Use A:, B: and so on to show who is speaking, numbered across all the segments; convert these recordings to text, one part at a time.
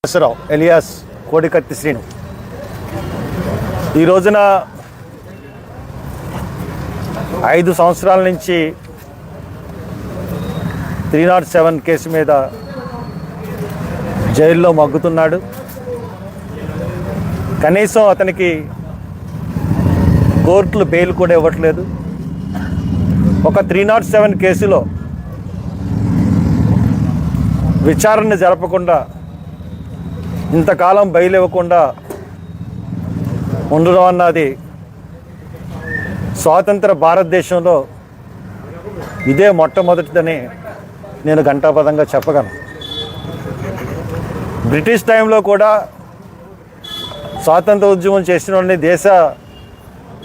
A: Srinivasarao alias కోడికత్తి శ్రీను ఈ రోజున 5 సంవత్సరాల నుంచి 307 కేసు మీద జైల్లో మగ్గుతున్నాడు. కనీసం అతనికి కోర్టులు బెయిల్ కూడా ఇవ్వట్లేదు. ఒక 307 కేసులో విచారణ జరపకుండా ఇంతకాలం బెయిల్ ఇవ్వకుండా ఉండడం అన్నది స్వాతంత్ర భారతదేశంలో ఇదే మొట్టమొదటిదని నేను ఘంటాపథంగా చెప్పగలను. బ్రిటిష్ టైంలో కూడా స్వాతంత్ర ఉద్యమం చేసిన వాళ్ళని దేశ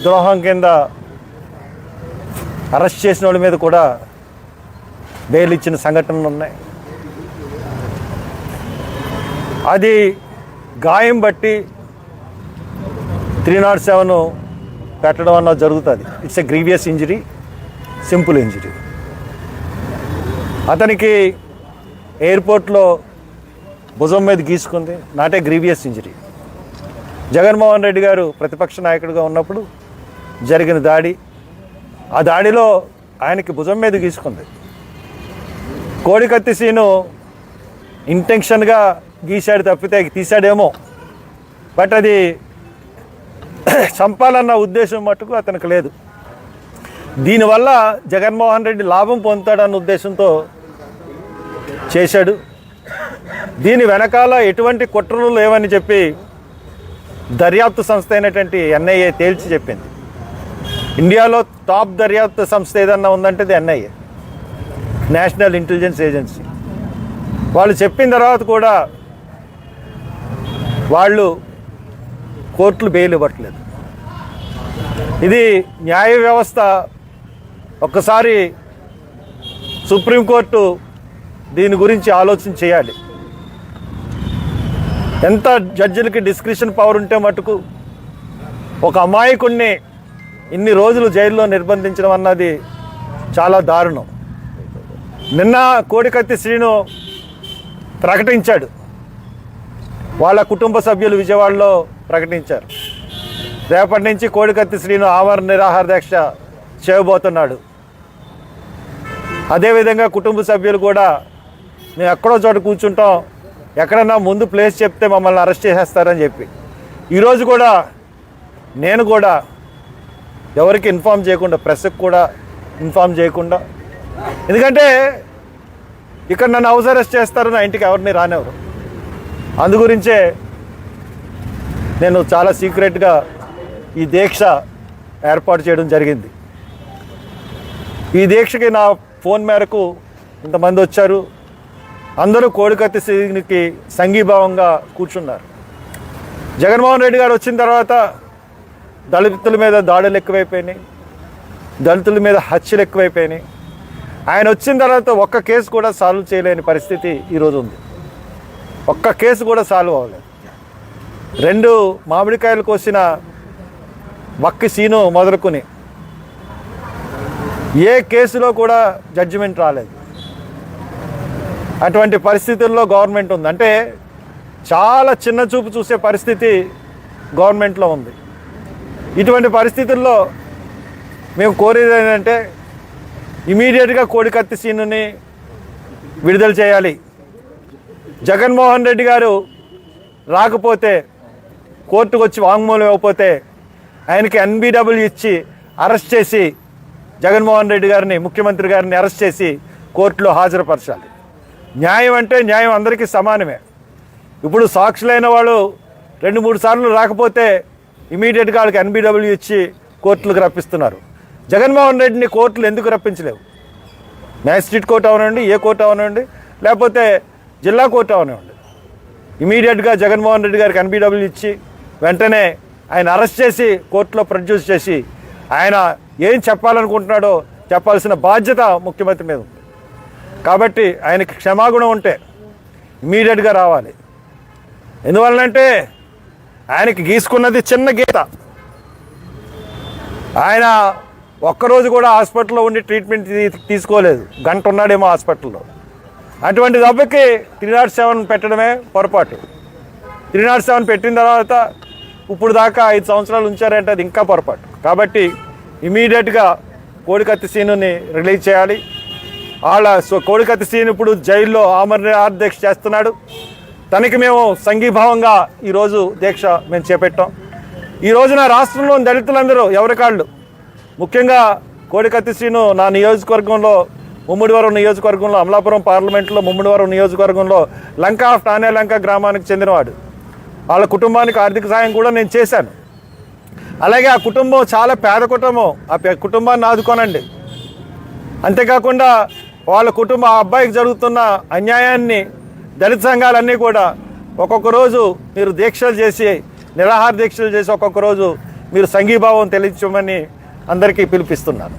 A: ద్రోహం కింద అరెస్ట్ చేసిన వాళ్ళ మీద కూడా బెయిల్ ఇచ్చిన సంఘటనలు ఉన్నాయి. అది గాయం బట్టి 307 పెట్టడం అన్నది జరుగుతుంది. It's a grievous injury, simple injury. అతనికి ఎయిర్పోర్ట్లో భుజం మీద గీసుకుంది, not a grievous injury. Jaganmohan Reddy garu ప్రతిపక్ష నాయకుడిగా ఉన్నప్పుడు జరిగిన దాడి, ఆ దాడిలో ఆయనకి భుజం మీద గీసుకుంది. కోడికత్తి శ్రీను ఇంటెన్షన్గా గీశాడు తప్పితే తీశాడేమో, బట్ అది చంపాలన్న ఉద్దేశం మటుకు అతనికి లేదు. దీనివల్ల జగన్మోహన్ రెడ్డి లాభం పొందుతాడన్న ఉద్దేశంతో చేశాడు. దీని వెనకాల ఎటువంటి కుట్రలు లేవని చెప్పి దర్యాప్తు సంస్థ అయినటువంటి ఎన్ఐఏ తేల్చి చెప్పింది. ఇండియాలో టాప్ దర్యాప్తు సంస్థ ఏదన్నా ఉందంటే అది ఎన్ఐఏ, నేషనల్ ఇంటెలిజెన్స్ ఏజెన్సీ. వాళ్ళు చెప్పిన తర్వాత కూడా వాళ్ళు కోర్టులు బెయిల్ ఇవ్వట్లేదు. ఇది న్యాయ వ్యవస్థ ఒక్కసారి సుప్రీంకోర్టు దీని గురించి ఆలోచన చేయాలి. ఎంత జడ్జిలకి డిస్క్రిషన్ పవర్ ఉంటే మటుకు ఒక అమాయకుడిని ఇన్ని రోజులు జైల్లో నిర్బంధించడం అన్నది చాలా దారుణం. నిన్న కోడికత్తి శ్రీను ప్రకటించాడు, వాళ్ళ కుటుంబ సభ్యులు విజయవాడలో ప్రకటించారు, రేపటి నుంచి కోడికత్తి శ్రీను ఆమరణ నిరాహార దీక్ష చేయబోతున్నాడు. అదేవిధంగా కుటుంబ సభ్యులు కూడా మేము ఎక్కడో చోట కూర్చుంటాం, ఎక్కడన్నా ముందు ప్లేస్ చెప్తే మమ్మల్ని అరెస్ట్ చేసేస్తారని చెప్పి ఈరోజు కూడా నేను కూడా ఎవరికి ఇన్ఫామ్ చేయకుండా, ప్రెస్కి కూడా ఇన్ఫామ్ చేయకుండా, ఎందుకంటే ఇక్కడ నన్ను హౌస్ అరెస్ట్ చేస్తారు, నా ఇంటికి ఎవరిని రానివ్వరు. అందుగురించే నేను చాలా సీక్రెట్గా ఈ దీక్ష ఏర్పాటు చేయడం జరిగింది. ఈ దీక్షకి నా ఫోన్ మేరకు ఇంతమంది వచ్చారు. అందరూ కోడికత్తి శ్రీనికి సంఘీభావంగా కూర్చున్నారు. జగన్మోహన్ రెడ్డి గారు వచ్చిన తర్వాత దళితుల మీద దాడులు ఎక్కువైపోయినాయి, దళితుల మీద హత్యలు ఎక్కువైపోయినాయి. ఆయన వచ్చిన తర్వాత ఒక్క కేసు కూడా సాల్వ్ చేయలేని పరిస్థితి ఈరోజు ఉంది. ఒక్క కేసు కూడా సాల్వ్ అవ్వలేదు. 2 మామిడికాయలు కోసిన వక్కి సీను మొదలుకొని ఏ కేసులో కూడా జడ్జిమెంట్ రాలేదు. అటువంటి పరిస్థితుల్లో గవర్నమెంట్ ఉంది. అంటే చాలా చిన్న చూపు చూసే పరిస్థితి గవర్నమెంట్లో ఉంది. ఇటువంటి పరిస్థితుల్లో మేము కోరేది ఏంటంటే ఇమీడియట్గా కోడికత్తి శ్రీనుని విడుదల చేయాలి. జగన్మోహన్ రెడ్డి గారు రాకపోతే, కోర్టుకు వచ్చి వాంగ్మూలం ఇవ్వకపోతే ఆయనకి NBW ఇచ్చి అరెస్ట్ చేసి జగన్మోహన్ రెడ్డి గారిని, ముఖ్యమంత్రి గారిని అరెస్ట్ చేసి కోర్టులో హాజరుపరచాలి. న్యాయం అంటే న్యాయం అందరికీ సమానమే. ఇప్పుడు సాక్షులైన వాళ్ళు 2-3 సార్లు రాకపోతే ఇమీడియట్గా వాళ్ళకి NBW ఇచ్చి కోర్టులకు రప్పిస్తున్నారు. జగన్మోహన్ రెడ్డిని కోర్టులు ఎందుకు రప్పించలేవు? మ్యాజిస్ట్రేట్ కోర్టు అవనండి, ఏ కోర్టు అవనండి, లేకపోతే జిల్లా కోర్టు అవనివ్వండి, ఇమీడియట్గా జగన్మోహన్ రెడ్డి గారికి NBW ఇచ్చి వెంటనే ఆయన అరెస్ట్ చేసి కోర్టులో ప్రొడ్యూస్ చేసి ఆయన ఏం చెప్పాలనుకుంటున్నాడో చెప్పాల్సిన బాధ్యత ముఖ్యమంత్రి మీద ఉంది. కాబట్టి ఆయనకి క్షమాగుణం ఉంటే ఇమీడియట్గా రావాలి. ఎందువల్లంటే ఆయనకి గీసుకున్నది చిన్న గీత. ఆయన ఒక్కరోజు కూడా హాస్పిటల్లో ఉండి ట్రీట్మెంట్ తీసుకోలేదు, గంట ఉన్నాడేమో హాస్పిటల్లో. అటువంటి దెబ్బకి 307 పెట్టడమే పొరపాటు. 307 పెట్టిన తర్వాత ఇప్పుడు దాకా 5 సంవత్సరాలు ఉంచారంటే అది ఇంకా పొరపాటు. కాబట్టి ఇమీడియట్గా కోడికత్తి సీనుని రిలీజ్ చేయాలి. కోడికత్తి సీను ఇప్పుడు జైల్లో ఆమరణ దీక్ష చేస్తున్నాడు. తనకి మేము సంఘీభావంగా ఈరోజు దీక్ష మేము చేపట్టాం. ఈ రోజున రాష్ట్రంలో దళితులందరూ ఎవరికాళ్ళు, ముఖ్యంగా కోడికత్తి సీను నా నియోజకవర్గంలో ముమ్మిడివరం నియోజకవర్గంలో అమలాపురం పార్లమెంట్లో ముమ్మిడివరం నియోజకవర్గంలో లంక ఆఫ్ టానే లంక గ్రామానికి చెందినవాడు. వాళ్ళ కుటుంబానికి ఆర్థిక సాయం కూడా నేను చేశాను. అలాగే ఆ కుటుంబం చాలా పేద కుటుంబం, ఆ కుటుంబాన్ని ఆదుకోనండి. అంతేకాకుండా వాళ్ళ కుటుంబ ఆ అబ్బాయికి జరుగుతున్న అన్యాయాన్ని దళిత సంఘాలన్నీ కూడా ఒక్కొక్క రోజు మీరు దీక్షలు చేసి నిరాహార దీక్షలు చేసి ఒక్కొక్క రోజు మీరు సంఘీభావం తెలియచమని అందరికీ పిలిపిస్తున్నాను.